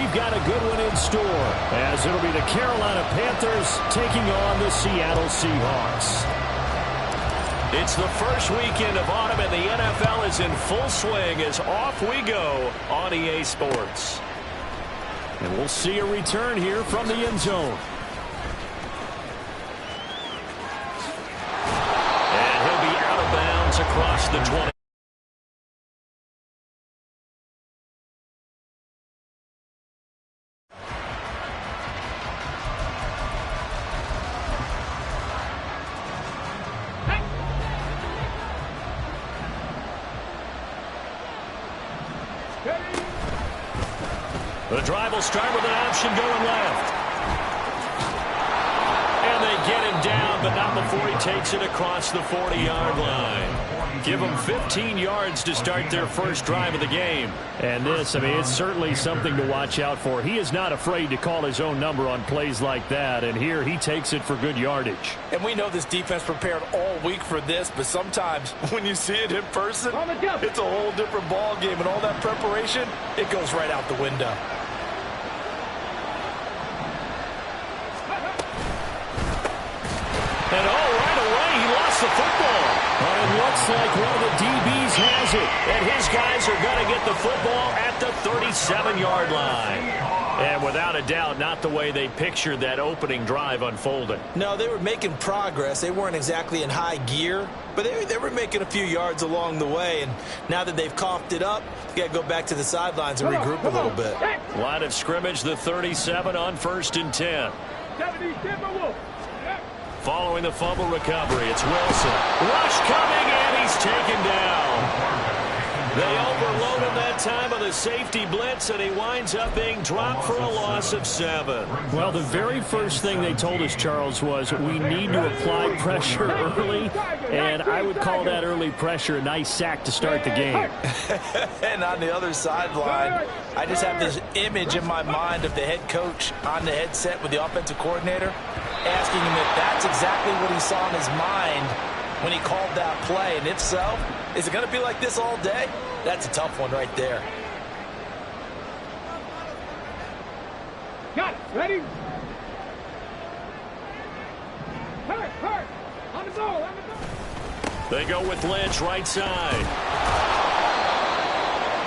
we've got a good one in store, as it'll be the Carolina Panthers taking on the Seattle Seahawks. It's the first weekend of autumn, and the NFL is in full swing as off we go on EA Sports. And we'll see a return here from the end zone. And he'll be out of bounds across the 20. The drive will start with an option going left. And they get him down, but not before he takes it across the 40-yard line. Give them 15 yards to start their first drive of the game. And this, I mean, it's certainly something to watch out for. He is not afraid to call his own number on plays like that, and here he takes it for good yardage. And we know this defense prepared all week for this, but sometimes when you see it in person, it's a whole different ball game, and all that preparation, it goes right out the window. And right away, he lost the football. But it looks like one of the DBs has it. And his guys are going to get the football at the 37-yard line. And without a doubt, not the way they pictured that opening drive unfolding. No, they were making progress. They weren't exactly in high gear, but they were making a few yards along the way. And now that they've coughed it up, you got to go back to the sidelines and regroup a little bit. Line of scrimmage, the 37 on 1st and 10. Following the fumble recovery, it's Wilson. Rush coming, and he's taken down. They overload him that time on the safety blitz, and he winds up being dropped for a loss of 7. Well, the very first thing they told us, Charles, was we need to apply pressure early, and I would call that early pressure a nice sack to start the game. And on the other sideline, I just have this image in my mind of the head coach on the headset with the offensive coordinator, asking him if that's exactly what he saw in his mind when he called that play. And if so, is it going to be like this all day? That's a tough one right there. Got it. Ready? Hurt. On the goal. They go with Lynch right side.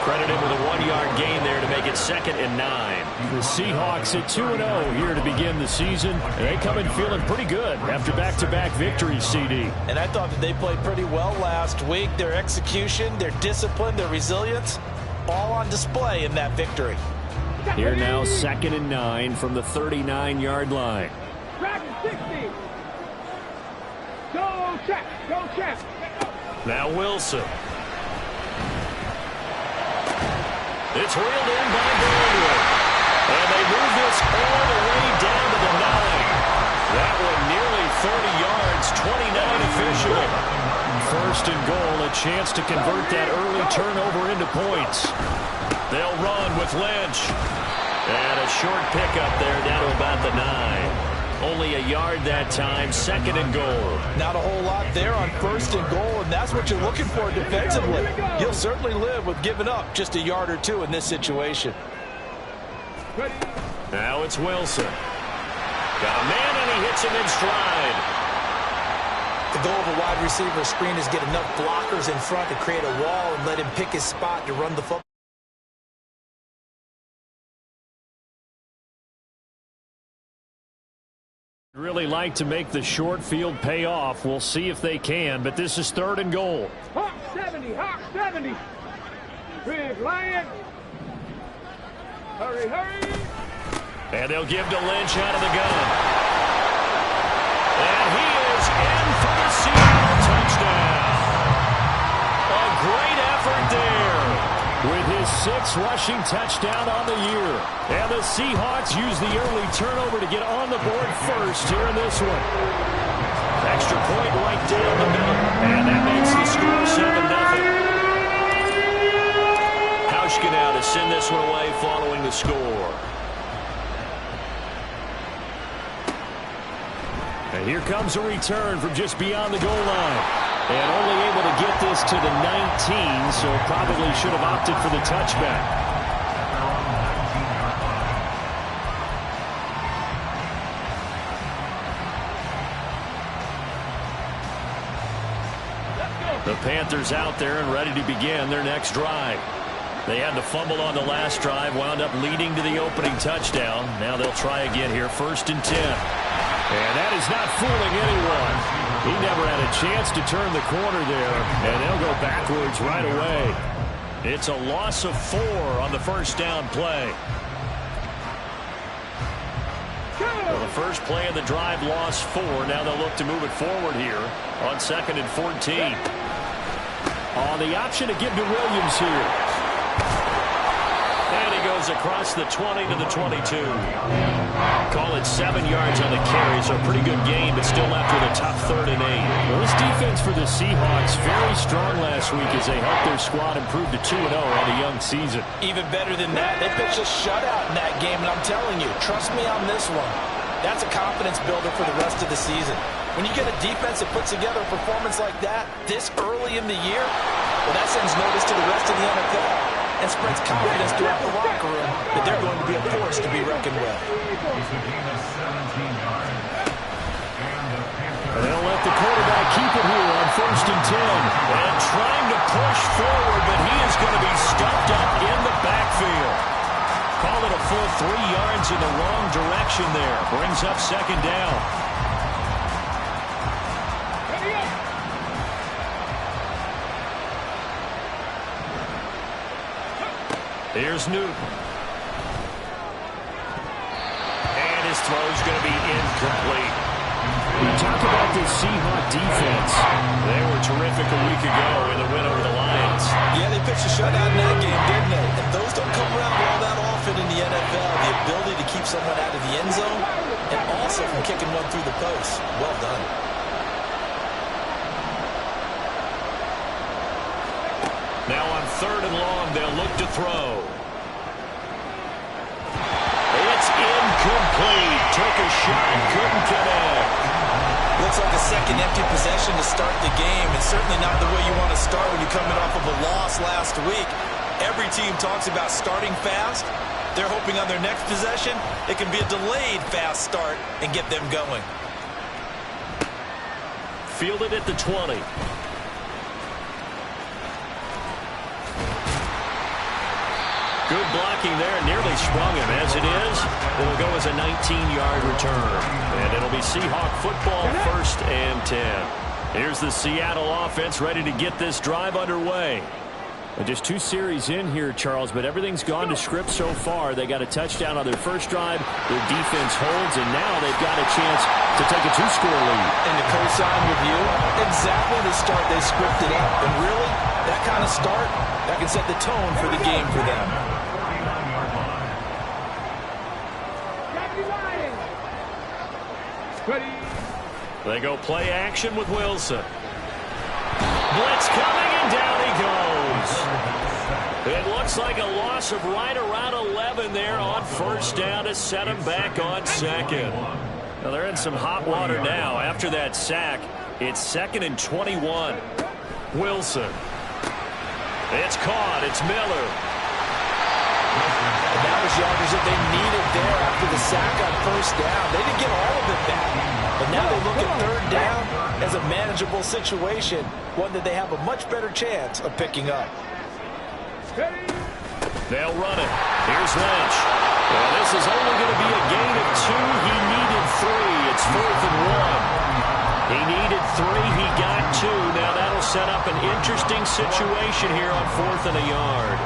Credit him with a 1-yard gain there to make it 2nd and 9. The Seahawks at 2-0 here to begin the season. They come in feeling pretty good after back-to-back victories, CD. And I thought that they played pretty well last week. Their execution, their discipline, their resilience, all on display in that victory. Here now 2nd and 9 from the 39-yard line. Dragon 60. Go check. Now Wilson. It's reeled in by Baldwin. And they move this all the way down to the 9. That one nearly 30 yards, 29 officially. 1st and goal, a chance to convert that early turnover into points. They'll run with Lynch. And a short pickup there down to about the 9. Only a yard that time, 2nd and goal. Not a whole lot there on 1st and goal, and that's what you're looking for defensively. You'll certainly live with giving up just a yard or two in this situation. Now it's Wilson. Got a man, and he hits him in stride. The goal of a wide receiver screen is get enough blockers in front to create a wall and let him pick his spot to run the football. Really like to make the short field pay off. We'll see if they can, but this is 3rd and goal. Hawk 70. Big Lion. Hurry. And they'll give to Lynch out of the gun. And he is in for the Seattle touchdown. A great effort there. With his 6th rushing touchdown on the year. And the Seahawks use the early turnover to get on the board first here in this one. Extra point right down the middle. And that makes the score 7-0. Hauschka now to send this one away following the score. And here comes a return from just beyond the goal line. And only able to get this to the 19, so probably should have opted for the touchback. The Panthers out there and ready to begin their next drive. They had the fumble on the last drive, wound up leading to the opening touchdown. Now they'll try again here, 1st and 10. And that is not fooling anyone. He never had a chance to turn the corner there, and they'll go backwards right away. It's a loss of 4 on the first down play. Well, the first play of the drive lost 4. Now they'll look to move it forward here on 2nd and 14. On the option to give to Williams here. And he goes across the 20 to the 22. Call it 7 yards on the carry, so a pretty good game, but still left with a tough 3rd and 8. Well, this defense for the Seahawks very strong last week as they helped their squad improve to 2-0 on the young season. Even better than that, they pitched a shutout in that game, and I'm telling you, trust me on this one. That's a confidence builder for the rest of the season. When you get a defense that puts together a performance like that this early in the year, well, that sends notice to the rest of the NFL and spreads confidence throughout the locker room that they're going to be a force to be reckoned with. And they'll let the quarterback keep it here on 1st and 10. And trying to push forward, but he is going to be stuffed up in the backfield. Call it a full 3 yards in the wrong direction there. Brings up 2nd down. Here's Newton. And his throw's going to be incomplete. We talk about this Seahawk defense. They were terrific a week ago in the win over the Lions. Yeah, they pitched a shutout in that game, didn't they? And those don't come around all that often in the NFL. The ability to keep someone out of the end zone and also from kicking one through the post. Well done. Now on 3rd and long, they'll look to throw. It's incomplete. Took a shot, couldn't connect. Looks like a second empty possession to start the game, and certainly not the way you want to start when you're coming off of a loss last week. Every team talks about starting fast. They're hoping on their next possession it can be a delayed fast start and get them going. Fielded at the 20. Good blocking there, nearly sprung him. As it is, it'll go as a 19-yard return. And it'll be Seahawk football, 1st and 10. Here's the Seattle offense ready to get this drive underway. And just 2 series in here, Charles, but everything's gone to script so far. They got a touchdown on their first drive. Their defense holds, and now they've got a chance to take a 2-score lead. And to co-sign with you, exactly the start they scripted up. And really, that kind of start, that can set the tone for the game for them. They go play action with Wilson. Blitz coming, and down he goes. It looks like a loss of right around 11 there on 1st down to set him back on 2nd. Now they're in some hot water now. After that sack, it's 2nd and 21. Wilson. It's caught. It's Miller. And that was yardage that they needed there after the sack on 1st down. They didn't get all of it back. But now they look at 3rd down as a manageable situation, one that they have a much better chance of picking up. They'll run it. Here's Lynch. Well, this is only going to be a gain of 2. He needed 3. It's 4th and 1. He needed 3. He got 2. Now that'll set up an interesting situation here on 4th and a yard.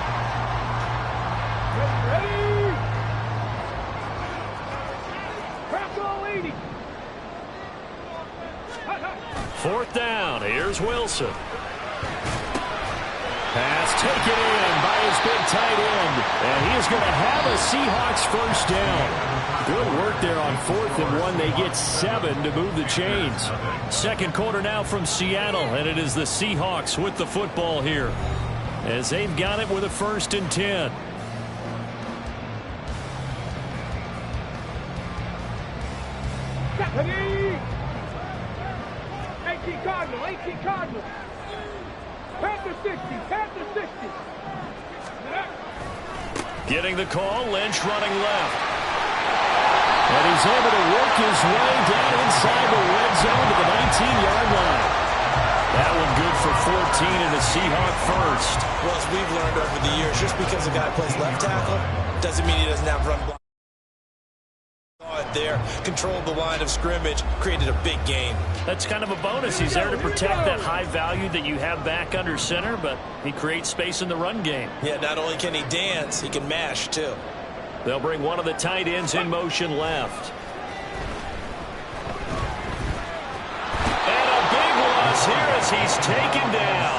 Fourth down. Here's Wilson. Pass taken in by his big tight end. And he is going to have a Seahawks 1st down. Good work there on 4th and 1. They get 7 to move the chains. 2nd quarter now from Seattle. And it is the Seahawks with the football here, as they've got it with a 1st and 10. Cardinal. Panther 60. Getting the call, Lynch running left. And he's able to work his way down inside the red zone to the 19-yard line. That one good for 14 and a Seahawk first. Well, as we've learned over the years, just because a guy plays left tackle doesn't mean he doesn't have run block. There, controlled the line of scrimmage, created a big game. That's kind of a bonus. He's there to protect that high value that you have back under center, but he creates space in the run game. Yeah, not only can he dance, he can mash too. They'll bring one of the tight ends in motion left. And a big loss here as he's taken down.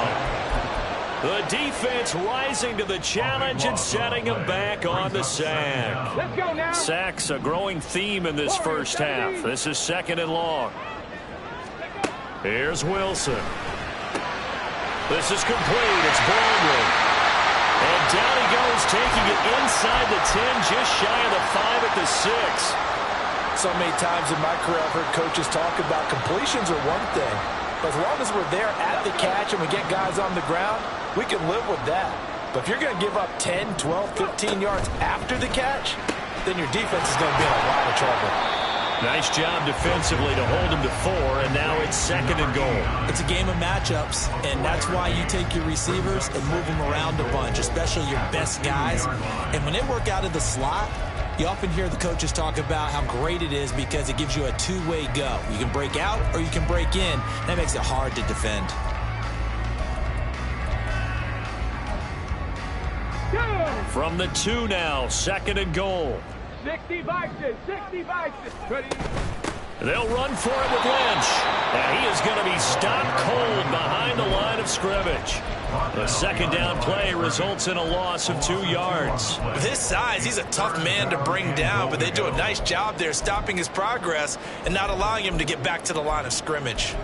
The defense rising to the challenge and setting him back on the sack. Let's go now. Sacks a growing theme in this first half. This is 2nd and long. Here's Wilson. This is complete. It's Baldwin. And down he goes, taking it inside the 10, just shy of the 5 at the 6. So many times in my career I've heard coaches talk about completions are one thing, but as long as we're there at the catch and we get guys on the ground, we can live with that. But if you're going to give up 10, 12, 15 yards after the catch, then your defense is going to be in a lot of trouble. Nice job defensively to hold him to 4, and now it's 2nd and goal. It's a game of matchups, and that's why you take your receivers and move them around a bunch, especially your best guys. And when they work out of the slot, you often hear the coaches talk about how great it is because it gives you a two-way go. You can break out or you can break in. That makes it hard to defend. From the 2 now, 2nd and goal. 60 Vikings, 60 Vikings. Ready? They'll run for it with Lynch. And he is going to be stopped cold behind the line of scrimmage. The 2nd down play results in a loss of 2 yards. With his size, he's a tough man to bring down, but they do a nice job there stopping his progress and not allowing him to get back to the line of scrimmage.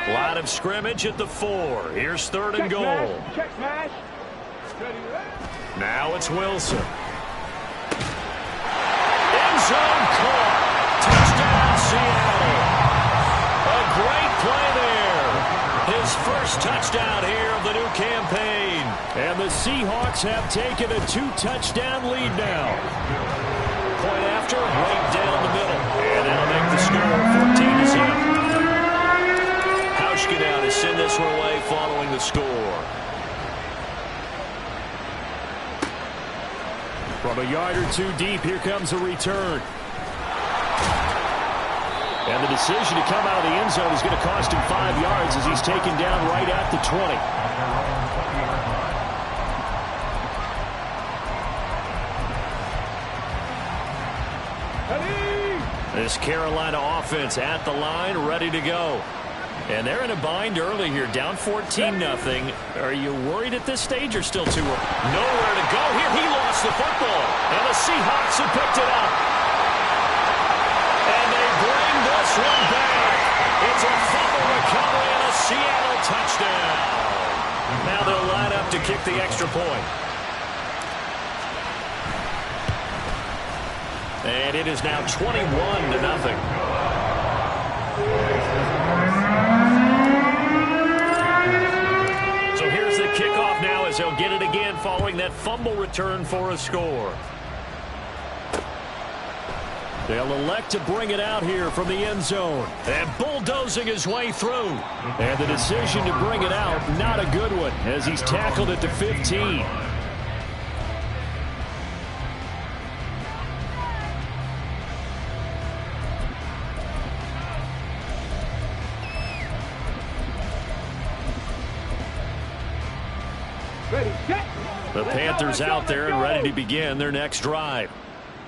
Line of scrimmage at the 4. Here's 3rd and goal. Check smash. Ready? Now it's Wilson. End zone caught. Touchdown, Seattle. A great play there. His first touchdown here of the new campaign. And the Seahawks have taken a 2-touchdown lead now. Point after, right down the middle. And that'll make the score 14-7. Now to send this one away following the score. From a yard or 2 deep, here comes a return. And the decision to come out of the end zone is going to cost him 5 yards as he's taken down right at the 20. This Carolina offense at the line, ready to go. And they're in a bind early here, down 14-0. Are you worried at this stage or still too early? Nowhere to go here. He lost the football. And the Seahawks have picked it up. And they bring this one back. It's a fumble recovery and a Seattle touchdown. Now they'll line up to kick the extra point. And it is now 21-0. Kickoff now as they'll get it again following that fumble return for a score. They'll elect to bring it out here from the end zone. And bulldozing his way through. And the decision to bring it out, not a good one, as he's tackled at the 15. The Panthers out there and ready to begin their next drive.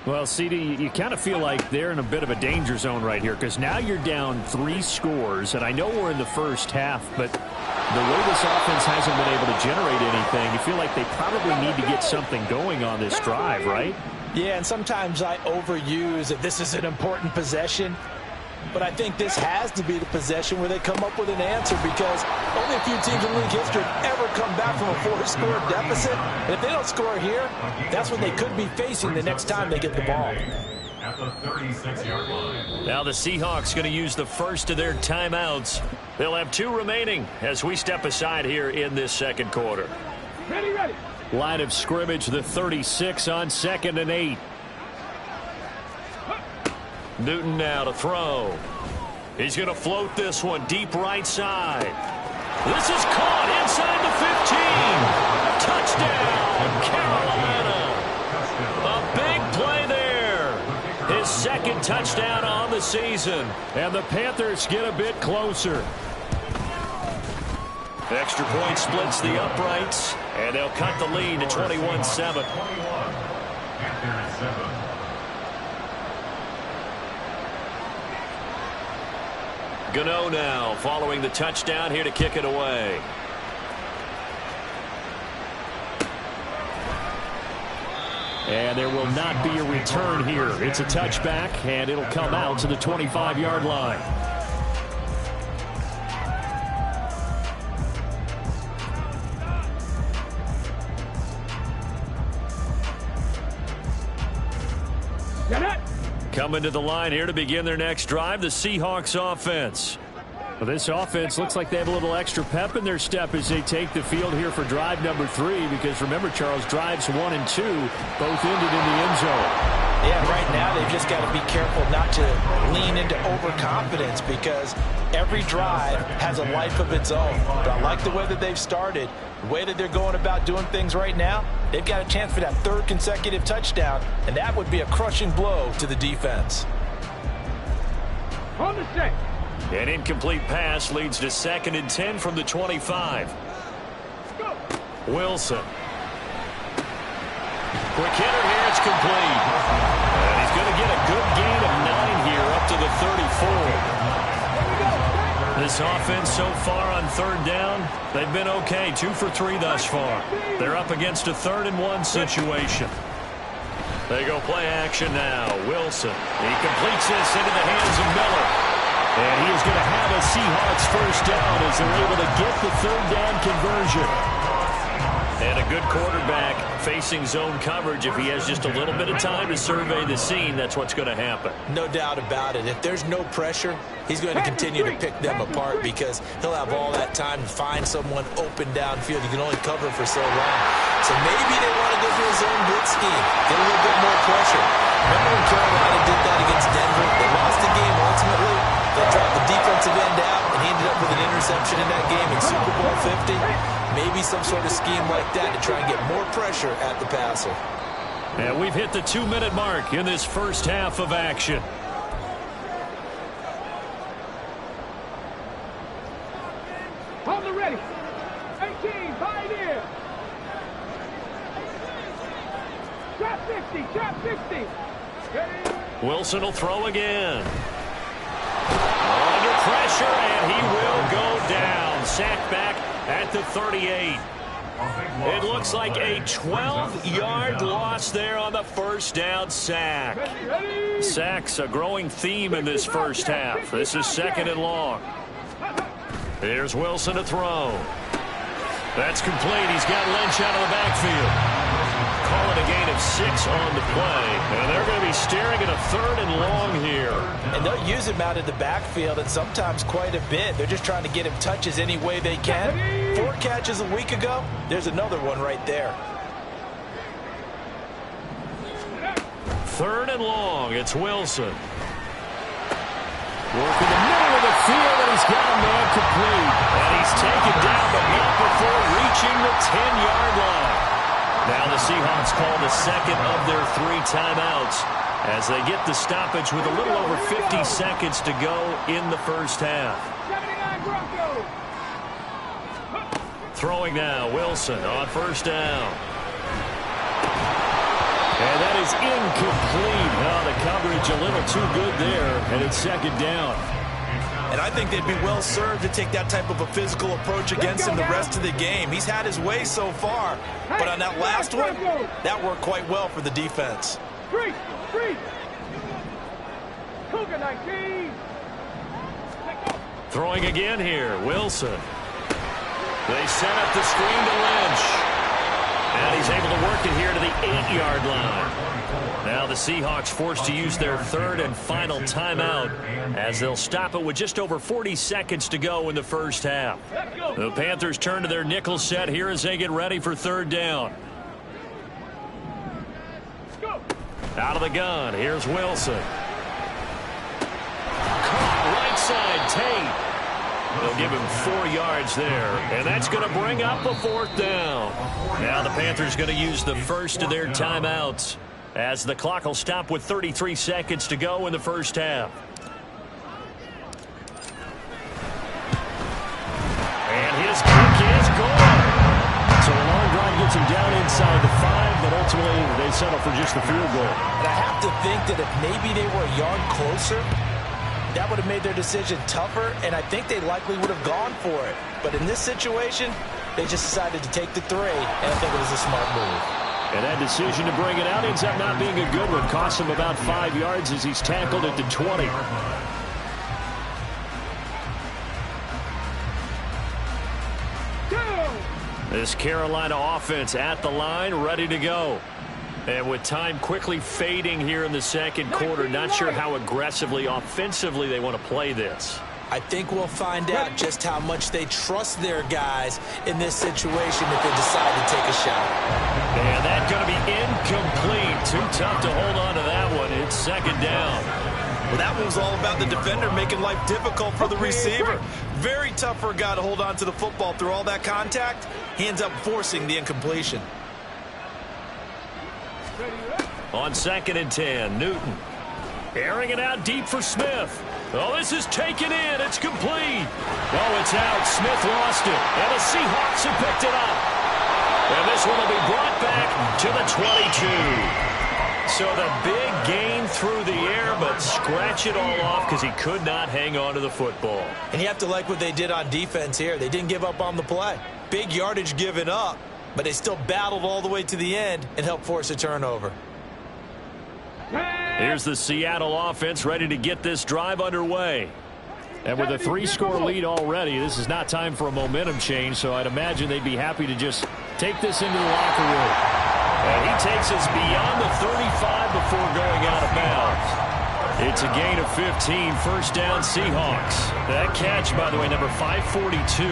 Well, CD, you kind of feel like they're in a bit of a danger zone right here because now you're down 3 scores, and I know we're in the first half, but the way this offense hasn't been able to generate anything, you feel like they probably need to get something going on this drive, right? Yeah, and sometimes I overuse that this is an important possession. But I think this has to be the possession where they come up with an answer because only a few teams in league history have ever come back from a 4-score deficit. And if they don't score here, that's what they could be facing the next time they get the ball. At the 36-yard line. Now the Seahawks going to use the first of their timeouts. They'll have 2 remaining as we step aside here in this second quarter. Ready, ready. Line of scrimmage, the 36 on 2nd and 8. Newton now to throw. He's going to float this one deep right side. This is caught inside the 15. Touchdown, Carolina. A big play there. His second touchdown on the season. And the Panthers get a bit closer. Extra point splits the uprights, and they'll cut the lead to 21-7. Gano now following the touchdown here to kick it away. And there will not be a return here. It's a touchback, and it'll come out to the 25-yard line. Coming to the line here to begin their next drive, the Seahawks offense. Well, this offense looks like they have a little extra pep in their step as they take the field here for drive number 3, because remember, Charles, drives 1 and 2 both ended in the end zone. Yeah, right now they've just got to be careful not to lean into overconfidence, because every drive has a life of its own. But I like the way that they've started, the way that they're going about doing things right now. They've got a chance for that 3rd consecutive touchdown, and that would be a crushing blow to the defense. On the set. An incomplete pass leads to 2nd and 10 from the 25. Go. Wilson. Quick hitter here, it's complete. And he's going to get a good gain of 9 here up to the 34. This offense so far on 3rd down, they've been okay. 2 for 3 thus far. They're up against a 3rd and 1 situation. They go play action now. Wilson. He completes this into the hands of Miller. And he is going to have a Seahawks first down as they're able to get the 3rd down conversion. And a good quarterback facing zone coverage. If he has just a little bit of time to survey the scene, that's what's going to happen. No doubt about it. If there's no pressure, he's going to continue to pick them apart, because he'll have all that time to find someone open downfield. You can only cover for so long. So maybe they want to go to a zone blitz scheme, get a little bit more pressure. Remember when Carolina did that against Denver? They lost the game ultimately. They dropped the defensive end out, and he ended up with an interception in that game in Super Bowl 50. Maybe some sort of scheme like that to try and get more pressure at the passer. And we've hit the 2-minute mark in this first half of action. Hold the ready. 18, pioneer. Trap 60, trap 60. Ready. Wilson will throw again. Under pressure, and he will go down. Sacked back at the 38. It looks like a 12-yard loss there on the first down sack. Sacks a growing theme in this first half. This is 2nd and long. Here's Wilson to throw. That's complete. He's got Lynch out of the backfield. Call it a gain of 6 on the play. And they're going to be staring at a 3rd and long here. And they'll use him out of the backfield, and sometimes quite a bit. They're just trying to get him touches any way they can. 4 catches a week ago. There's another one right there. 3rd and long. It's Wilson. Working the middle of the field, and he's got a man complete. And he's taken down, but not before reaching the 10-yard line. Now the Seahawks call the 2nd of their 3 timeouts as they get the stoppage with a little over 50 seconds to go in the first half. 79 Broncos. Throwing now, Wilson on first down. And that is incomplete. Oh, the coverage a little too good there, and it's 2nd down. And I think they'd be well served to take that type of a physical approach against him the rest of the game. He's had his way so far, but on that last one, that worked quite well for the defense. Three. Cougar 19. Throwing again here, Wilson. They set up the screen to Lynch. And he's able to work it here to the 8-yard line. Now the Seahawks forced to use their 3rd and final timeout as they'll stop it with just over 40 seconds to go in the first half. The Panthers turn to their nickel set here as they get ready for 3rd down. Out of the gun, here's Wilson. Caught right side, Tate. They'll give him 4 yards there, and that's going to bring up a 4th down. Now the Panthers going to use the first of their timeouts as the clock will stop with 33 seconds to go in the first half. And his kick is gone. So a long drive gets him down inside the 5, but ultimately they settle for just the field goal. And I have to think that if maybe they were a yard closer, that would have made their decision tougher, and I think they likely would have gone for it. But in this situation, they just decided to take the 3, and I think it was a smart move. And that decision to bring it out ends up not being a good one. Cost him about 5 yards as he's tackled at the 20. This Carolina offense at the line, ready to go. And with time quickly fading here in the second quarter, not sure how aggressively, offensively they want to play this. I think we'll find out just how much they trust their guys in this situation if they decide to take a shot. And that's going to be incomplete. Too tough to hold on to that one. It's second down. Well, that one was all about the defender making life difficult for the receiver. Very tough for a guy to hold on to the football through all that contact. He ends up forcing the incompletion. On 2nd and 10, Newton. Airing it out deep for Smith. Oh, this is taken in. It's complete. Oh, it's out. Smith lost it. And the Seahawks have picked it up. And this one will be brought back to the 22. So the big gain through the air, but scratch it all off because he could not hang on to the football. And you have to like what they did on defense here. They didn't give up on the play. Big yardage given up, but they still battled all the way to the end and helped force a turnover. Here's the Seattle offense ready to get this drive underway. And with a 3-score lead already, this is not time for a momentum change, so I'd imagine they'd be happy to just take this into the locker room. And he takes us beyond the 35 before going out of bounds. It's a gain of 15, first down Seahawks. That catch, by the way, number 542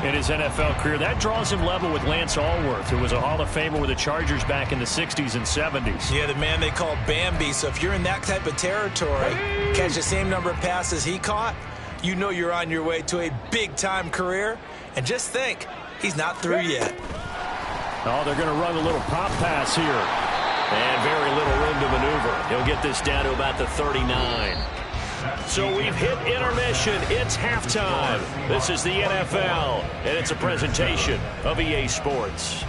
in his NFL career. That draws him level with Lance Allworth, who was a Hall of Famer with the Chargers back in the 60s and 70s. Yeah, the man they called Bambi. So if you're in that type of territory, catch the same number of passes he caught, you know you're on your way to a big-time career. And just think, he's not through yet. Oh, they're going to run a little pop pass here. And very little room to maneuver. He'll get this down to about the 39. So we've hit intermission. It's halftime. This is the NFL, and it's a presentation of EA Sports.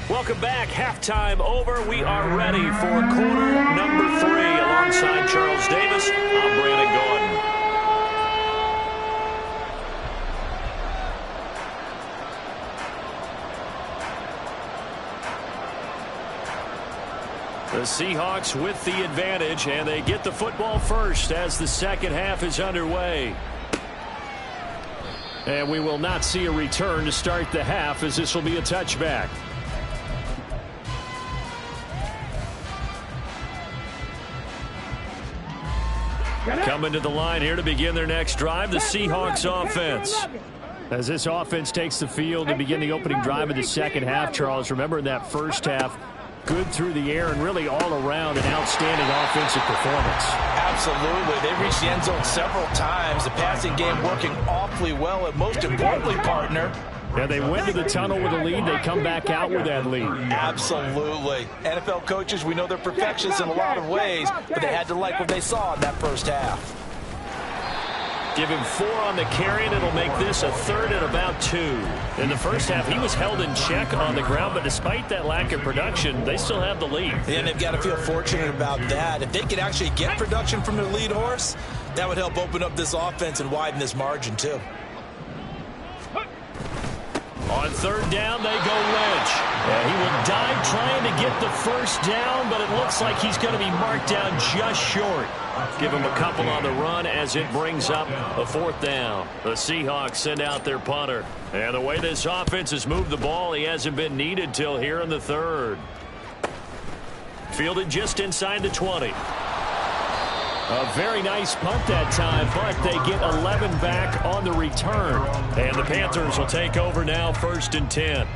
Welcome back. Halftime over. We are ready for quarter number 3. Alongside Charles Davis, I'm Brandon Gordon. The Seahawks with the advantage, and they get the football first as the second half is underway. And we will not see a return to start the half, as this will be a touchback. Coming to the line here to begin their next drive, the Seahawks offense. As this offense takes the field to begin the opening drive of the second half, Charles, remember in that first half, good through the air and really all around an outstanding offensive performance. Absolutely. They reached the end zone several times. The passing game working awfully well, and most importantly, partner, yeah, they went to the tunnel with a lead. They come back out with that lead. Absolutely. NFL coaches, we know they're perfectionists in a lot of ways, but they had to like what they saw in that first half. Give him 4 on the carry, and it'll make this a 3rd and about 2. In the first half, he was held in check on the ground, but despite that lack of production, they still have the lead. And they've got to feel fortunate about that. If they could actually get production from their lead horse, that would help open up this offense and widen this margin, too. On third down, they go Lynch. Yeah, he will dive trying to get the first down, but it looks like he's going to be marked down just short. Give him a couple on the run as it brings up a fourth down. The Seahawks send out their punter. And the way this offense has moved the ball, he hasn't been needed till here in the third. Fielded just inside the 20. A very nice punt that time, but they get 11 back on the return. And the Panthers will take over now, 1st and 10.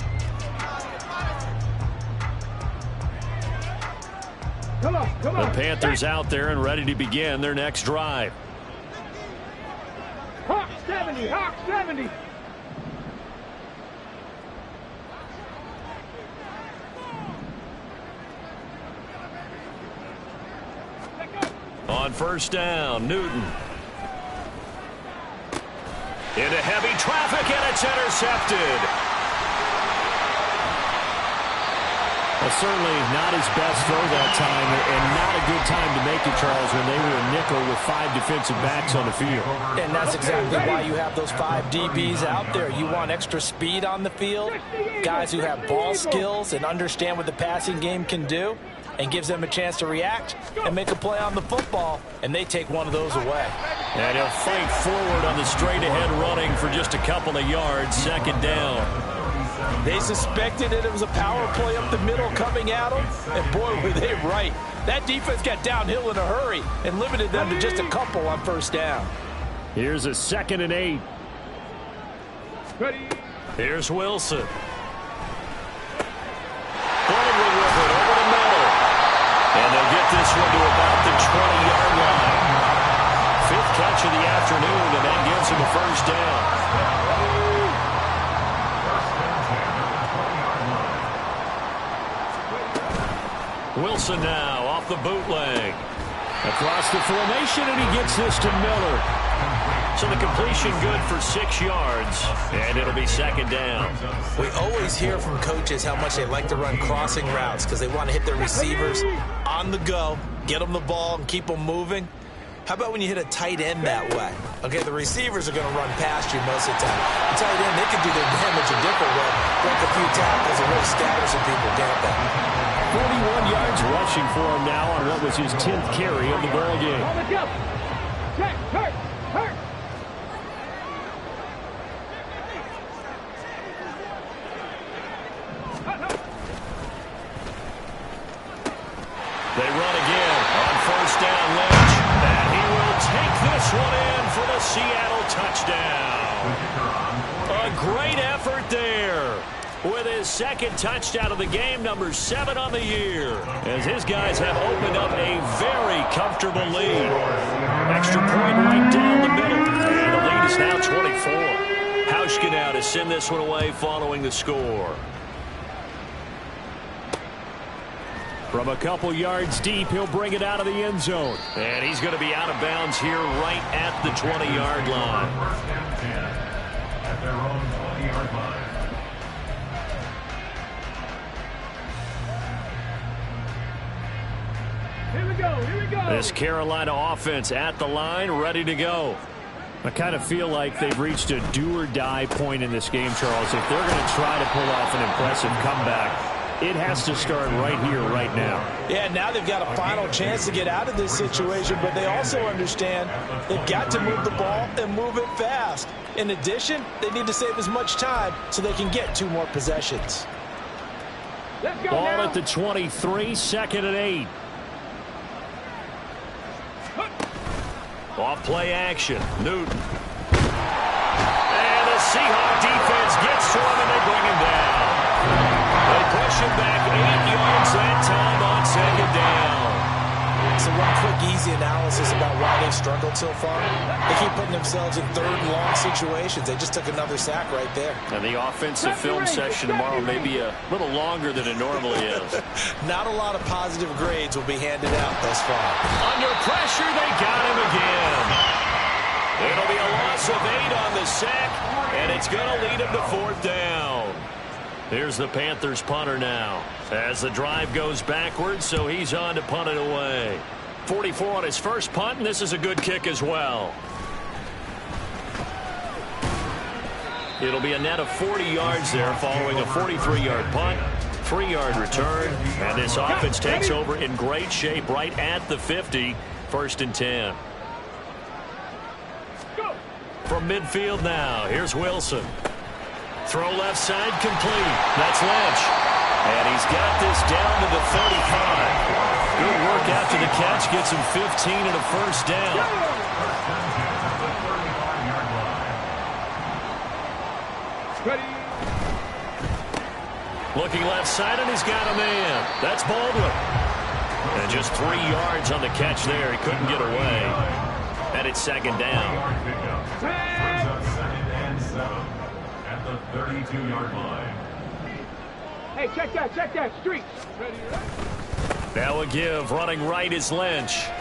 Come on. The Panthers out there and ready to begin their next drive. Hawk 70, Hawk 70. On first down, Newton. Into heavy traffic, and it's intercepted. Well, certainly not his best throw that time, and not a good time to make it, Charles, when they were a nickel with 5 defensive backs on the field. And that's exactly why you have those 5 DBs out there. You want extra speed on the field, guys who have ball skills and understand what the passing game can do, and gives them a chance to react and make a play on the football, and they take one of those away. And he'll fight forward on the straight-ahead running for just a couple of yards, 2nd down. They suspected it was a power play up the middle coming at them, and boy, were they right. That defense got downhill in a hurry and limited them to just a couple on first down. Here's a 2nd and 8. Ready. Here's Wilson. Baldwin with it over the middle. And they'll get this one to about the 20-yard line. 5th catch of the afternoon, and that gives him a first down. Wilson now off the bootleg. Across the formation, and he gets this to Miller. So the completion good for 6 yards, and it'll be 2nd down. We always hear from coaches how much they like to run crossing routes because they want to hit their receivers on the go, get them the ball, and keep them moving. How about when you hit a tight end that way? Okay, the receivers are going to run past you most of the time. The tight end, they can do their damage a different way. Break a few tackles and really scatter some people, can't they? 41 yards rushing for him now on what was his 10th carry of the ball game. On the jump. Check. Hurt. They run again on first down, Lynch. And he will take this one in for the Seattle touchdown. A great effort there. With his 2nd touchdown of the game, number 7 on the year. As his guys have opened up a very comfortable lead. Extra point right down the middle. And the lead is now 24. Hauschka now to send this one away following the score. From a couple yards deep, he'll bring it out of the end zone. And he's going to be out of bounds here right at the 20-yard line. At their own 20-yard line. Here we go. This Carolina offense at the line, ready to go. I kind of feel like they've reached a do-or-die point in this game, Charles. If they're going to try to pull off an impressive comeback, it has to start right here, right now. Yeah, now they've got a final chance to get out of this situation, but they also understand they've got to move the ball and move it fast. In addition, they need to save as much time so they can get 2 more possessions. Let's go Ball now. at the 23, 2nd and 8. Off play action, Newton. And the Seahawks defense gets to him and they bring him down. They push him back 8 yards that time on 2nd down. So one quick, easy analysis about why they've struggled so far. They keep putting themselves in 3rd and long situations. They just took another sack right there. And the offensive film session tomorrow may be a little longer than it normally is. Not a lot of positive grades will be handed out thus far. Under pressure, they got him again. It'll be a loss of 8 on the sack, and it's going to lead him to 4th down. Here's the Panthers punter now as the drive goes backwards, so he's on to punt it away. 44 on his first punt, and this is a good kick as well. It'll be a net of 40 yards there following a 43-yard punt, 3-yard return, and this offense takes over in great shape right at the 50, 1st and 10. From midfield now, here's Wilson. Throw left side complete. That's Lynch. And he's got this down to the 35. Good work after the catch. Gets him 15 and a first down. Looking left side, and he's got a man. That's Baldwin. And just 3 yards on the catch there. He couldn't get away. And it's 2nd down. At the 32-yard line. Hey, check that, street. Ready, Now a give, running right is Lynch. And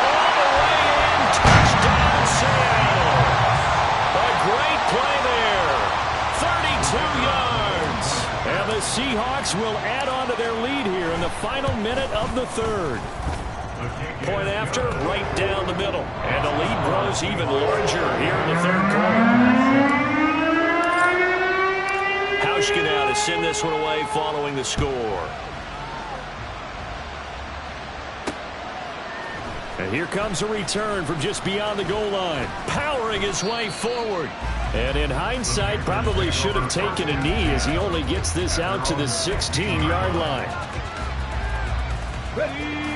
all the way in, touchdown Seattle. A great play there, 32 yards. And the Seahawks will add on to their lead here in the final minute of the 3rd. Point after, right down the middle. And the lead grows even larger here in the 3rd quarter. Hauschka now to send this one away following the score. And here comes a return from just beyond the goal line. Powering his way forward. And in hindsight, probably should have taken a knee as he only gets this out to the 16-yard line.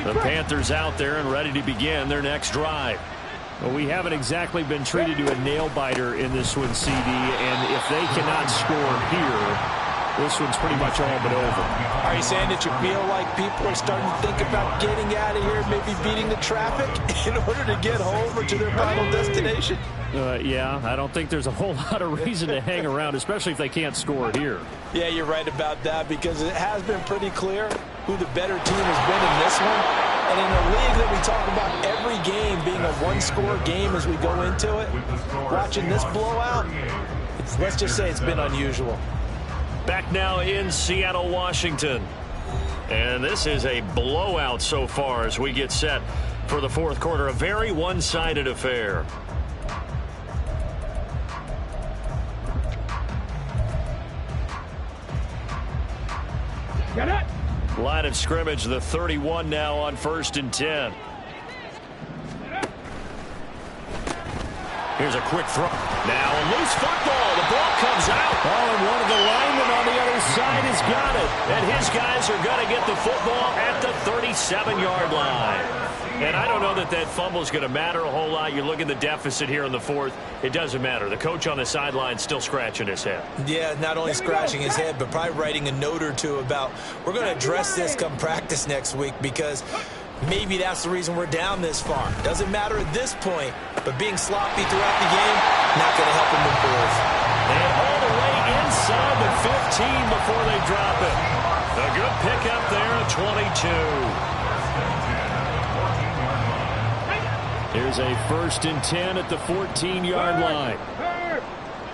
The Panthers out there and ready to begin their next drive. Well, we haven't exactly been treated to a nail-biter in this one, CD, and if they cannot score here, this one's pretty much all but over. Are you saying that you feel like people are starting to think about getting out of here, maybe beating the traffic in order to get home or to their final destination? Yeah, I don't think there's a whole lot of reason to hang around, especially if they can't score here. Yeah, you're right about that, because it has been pretty clear who the better team has been in this one. And in a league that we talk about every game being a one-score game as we go into it, watching this blowout, let's just say it's been unusual. Back now in Seattle, Washington. And this is a blowout so far as we get set for the 4th quarter. A very one-sided affair. Get it? Line of scrimmage, the 31 now on 1st and 10. Here's a quick throw. Now a loose football. The ball comes out. Oh, and one of the linemen on the other side has got it. And his guys are going to get the football at the 37-yard line. And I don't know that that fumble is going to matter a whole lot. You look at the deficit here in the 4th. It doesn't matter. The coach on the sideline still scratching his head. Yeah, not only scratching his head, but probably writing a note or two about we're going to address this come practice next week, because maybe that's the reason we're down this far. Doesn't matter at this point, but being sloppy throughout the game, not going to help him improve. And all the way inside the 15 before they drop it. A good pickup there at 22. Here's a 1st and 10 at the 14-yard line. Hurt.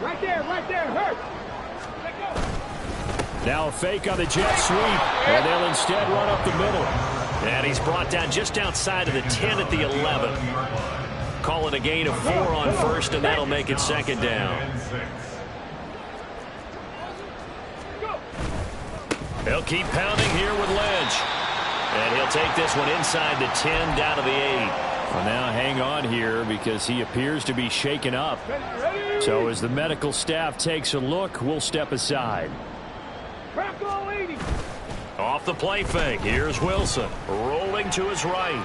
Right there, hurt. Let go. Now a fake on the jet sweep, and they'll instead run up the middle. And he's brought down just outside of the 10 at the 11. Call it a gain of 4 on 1st, and that'll make it 2nd down. They'll keep pounding here with Lynch. And he'll take this one inside the 10 down to the 8. Well, now hang on here because he appears to be shaken up. So as the medical staff takes a look, we'll step aside. Off the play fake, here's Wilson, rolling to his right.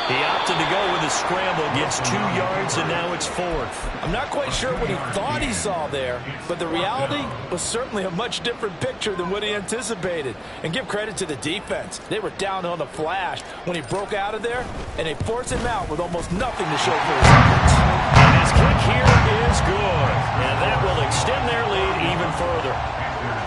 He opted to go with a scramble, gets 2 yards, and now it's 4th. I'm not quite sure what he thought he saw there, but the reality was certainly a much different picture than what he anticipated. And give credit to the defense. They were down on the flash when he broke out of there, and they forced him out with almost nothing to show for his efforts. And his kick here is good, and that will extend their lead even further.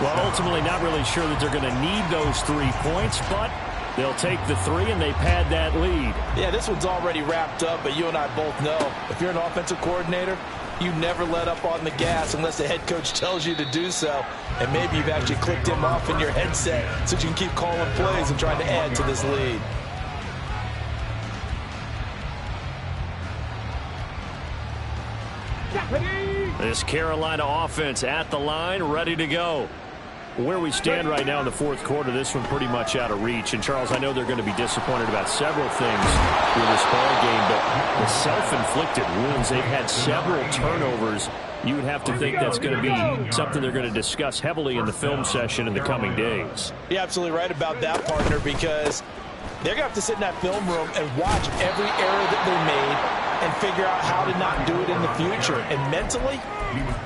Well, ultimately not really sure that they're going to need those 3 points, but they'll take the 3 and they pad that lead. Yeah, this one's already wrapped up, but you and I both know if you're an offensive coordinator, you never let up on the gas unless the head coach tells you to do so. And maybe you've actually clicked him off in your headset so you can keep calling plays and trying to add to this lead. This Carolina offense at the line, ready to go. Where we stand right now in the fourth quarter, this one pretty much out of reach. And, Charles, I know they're going to be disappointed about several things with this ball game, but the self-inflicted wounds, they've had several turnovers. You would have to think that's going to be something they're going to discuss heavily in the film session in the coming days. You're absolutely right about that, partner, because they're going to have to sit in that film room and watch every error that they made and figure out how to not do it in the future. And mentally,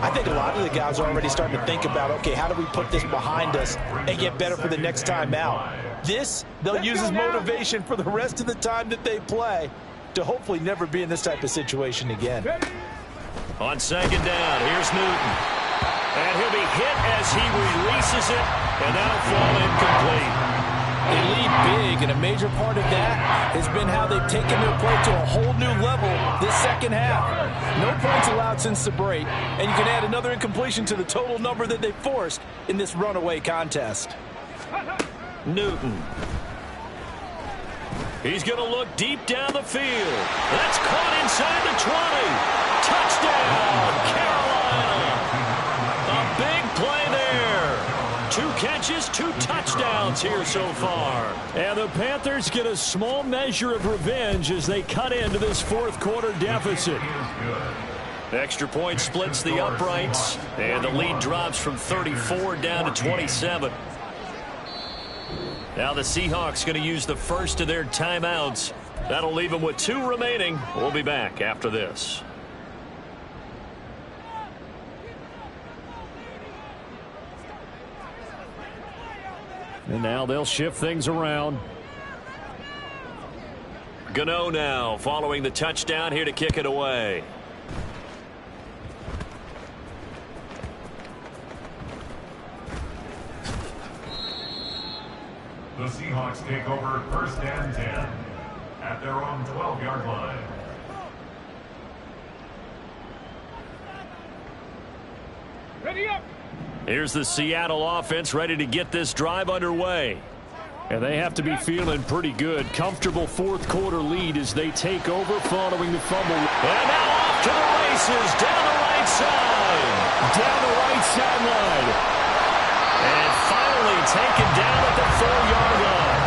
I think a lot of the guys are already starting to think about, okay, how do we put this behind us and get better for the next time out? This, they'll use as motivation for the rest of the time that they play to hopefully never be in this type of situation again. On second down, here's Newton. And he'll be hit as he releases it, and that'll fall incomplete. They lead big, and a major part of that has been how they've taken their play to a whole new level this second half. No points allowed since the break, and you can add another incompletion to the total number that they forced in this runaway contest. Newton. He's going to look deep down the field. That's caught inside the 20. Touchdown, Carolina. A big play there. 2 catches, 2 touchdowns here so far. And the Panthers get a small measure of revenge as they cut into this fourth quarter deficit. Extra point splits the uprights, and the lead drops from 34 down to 27. Now the Seahawks going to use the first of their timeouts. That'll leave them with 2 remaining. We'll be back after this. And now they'll shift things around. Gano now following the touchdown here to kick it away. The Seahawks take over first and 10 at their own 12-yard line. Ready up. Here's the Seattle offense ready to get this drive underway. And they have to be feeling pretty good. Comfortable fourth quarter lead as they take over following the fumble. And now off to the races down the right side. Down the right sideline. And finally taken down at the 4-yard line.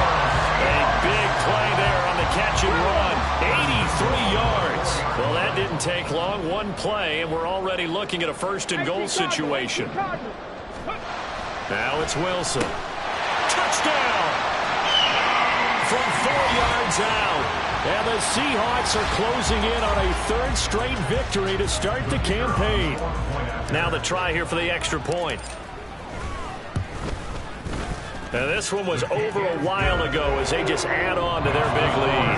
A big play there on the catch and run. 83 yards. Well, that didn't take long. One play, and we're already looking at a first and goal situation. Now it's Wilson. Touchdown! From 4 yards out. And the Seahawks are closing in on a 3rd straight victory to start the campaign. Now the try here for the extra point. And this one was over a while ago as they just add on to their big lead.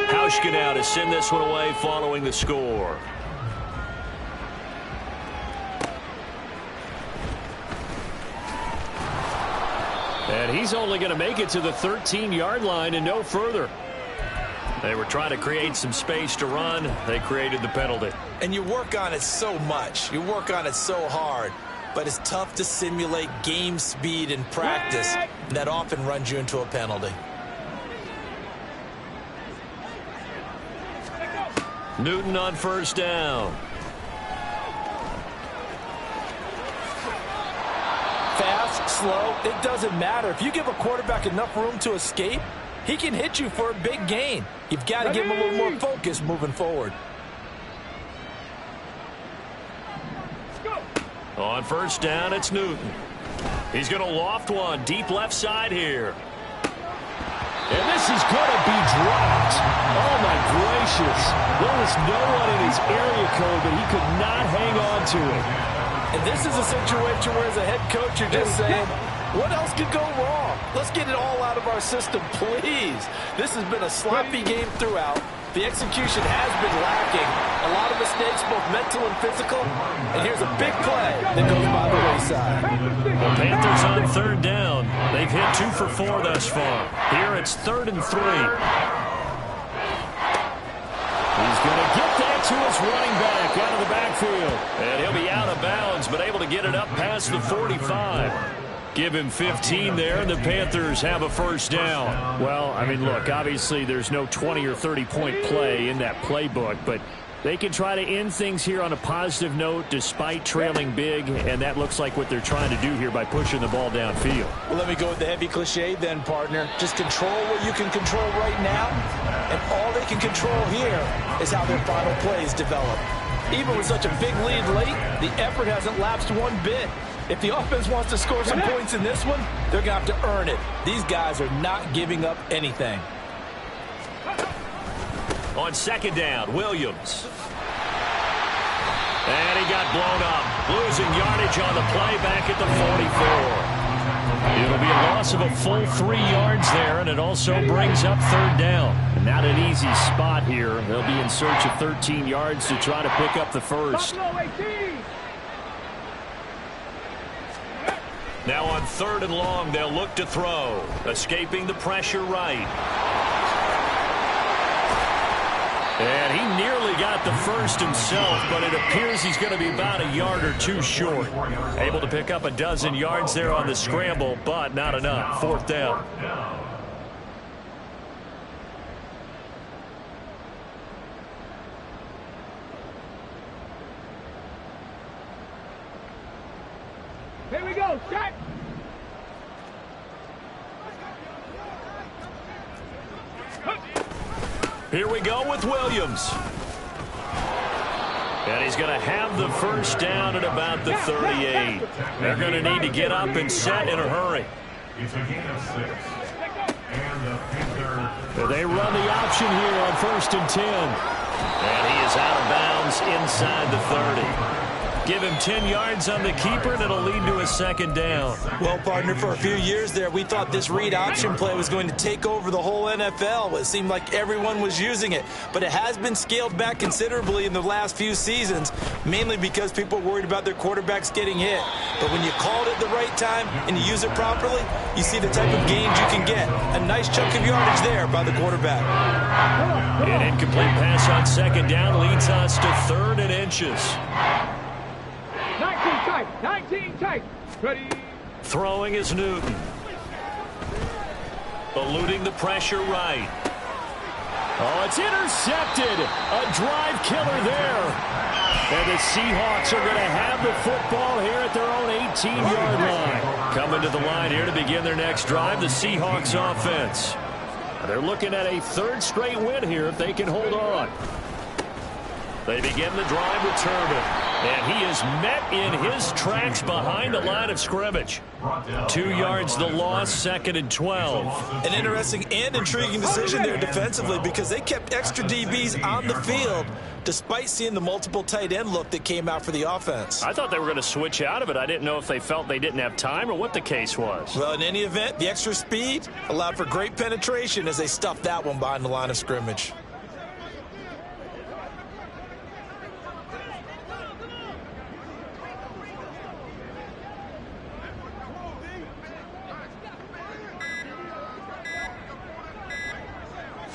Hauschka now to send this one away following the score. And he's only going to make it to the 13-yard line and no further. They were trying to create some space to run. They created the penalty. And you work on it so much. You work on it so hard. But it's tough to simulate game speed in practice. And that often runs you into a penalty. Newton on first down. Fast, slow, it doesn't matter. If you give a quarterback enough room to escape, he can hit you for a big gain. You've got to give him a little more focus moving forward. On first down, it's Newton. He's going to loft one deep left side here. And this is going to be dropped. Oh, my gracious. There was no one in his area code, but he could not hang on to it. And this is a situation where as a head coach, you're just saying, what else could go wrong? Let's get it all out of our system, please. This has been a sloppy game throughout. The execution has been lacking. A lot of mistakes, both mental and physical. And here's a big play that goes by the wayside. The Panthers on third down. They've hit 2 for 4 thus far. Here it's 3rd and 3. He's going to get that to his running back out of the backfield. And he'll be out of bounds, but able to get it up past the 45. Give him 15 there, and the Panthers have a first down. Well, I mean, look, obviously there's no 20 or 30-point play in that playbook, but they can try to end things here on a positive note despite trailing big, and that looks like what they're trying to do here by pushing the ball downfield. Well, let me go with the heavy cliche then, partner. Just control what you can control right now, and all they can control here is how their final plays develop. Even with such a big lead late, the effort hasn't lapsed one bit. If the offense wants to score some points in this one, they're going to have to earn it. These guys are not giving up anything. On second down, Williams. And he got blown up. Losing yardage on the play back at the 44. It'll be a loss of a full 3 yards there, and it also brings up third down. And not an easy spot here. They'll be in search of 13 yards to try to pick up the first. Now on third and long, they'll look to throw. Escaping the pressure right. And he nearly got the first himself, but it appears he's going to be about a yard or two short. Able to pick up a dozen yards there on the scramble, but not enough. Fourth down. Here we go, set. Here we go with Williams. And he's going to have the first down at about the 38. They're going to need to get up and set in a hurry. It's a gain of 6. And the Panthers. They run the option here on 1st and 10. And he is out of bounds inside the 30. Give him 10 yards on the keeper, and it'll lead to a second down. Well, partner, for a few years there, we thought this read option play was going to take over the whole NFL. It seemed like everyone was using it, but it has been scaled back considerably in the last few seasons, mainly because people are worried about their quarterbacks getting hit. But when you call it at the right time and you use it properly, you see the type of gains you can get. A nice chunk of yardage there by the quarterback. An incomplete pass on second down leads us to 3rd and inches. 19 tight. Ready. Throwing is Newton. Eluding the pressure right. Oh, it's intercepted. A drive killer there. And the Seahawks are going to have the football here at their own 18-yard line. Coming to the line here to begin their next drive, the Seahawks offense. They're looking at a 3rd straight win here if they can hold on. They begin the drive with Turbin. And he is met in his tracks behind the line of scrimmage. 2 yards the loss, 2nd and 12. An interesting and intriguing decision there defensively because they kept extra DBs on the field despite seeing the multiple tight end look that came out for the offense. I thought they were going to switch out of it. I didn't know if they felt they didn't have time or what the case was. Well, in any event, the extra speed allowed for great penetration as they stuffed that one behind the line of scrimmage.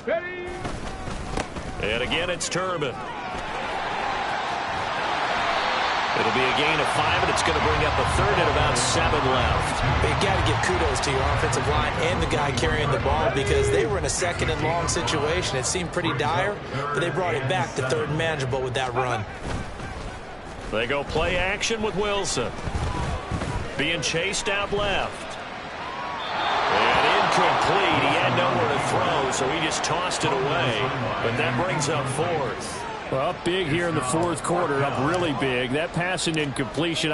Ready. And again, it's Turbin. It'll be a gain of 5, and it's going to bring up a 3rd and about 7 left. But you got to give kudos to your offensive line and the guy carrying the ball because they were in a 2nd and long situation. It seemed pretty dire, but they brought it back to 3rd and manageable with that run. They go play action with Wilson. Being chased out left. And incomplete. He had nowhere to throw, so he just tossed it away. But that brings up 4th. Well, big here in the 4th quarter, up really big. That pass and incompletion,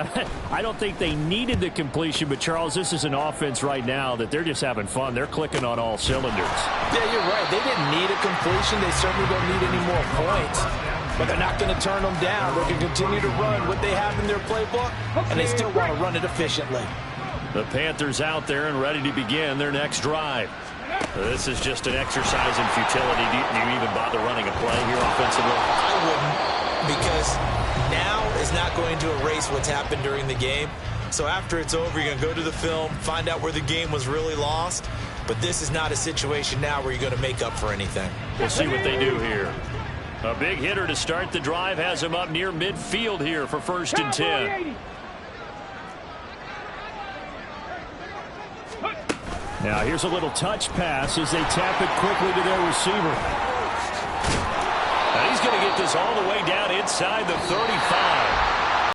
I don't think they needed the completion, but, Charles, this is an offense right now that they're just having fun. They're clicking on all cylinders. Yeah, you're right. They didn't need a completion. They certainly don't need any more points. But they're not going to turn them down. They can continue to run what they have in their playbook, and they still want to run it efficiently. The Panthers out there and ready to begin their next drive. This is just an exercise in futility. Do you even bother running a play here offensively? I wouldn't, because now is not going to erase what's happened during the game. So after it's over, you're going to go to the film, find out where the game was really lost. But this is not a situation now where you're going to make up for anything. We'll see what they do here. A big hitter to start the drive has him up near midfield here for 1st and 10. Now here's a little touch pass as they tap it quickly to their receiver. Now he's going to get this all the way down inside the 35.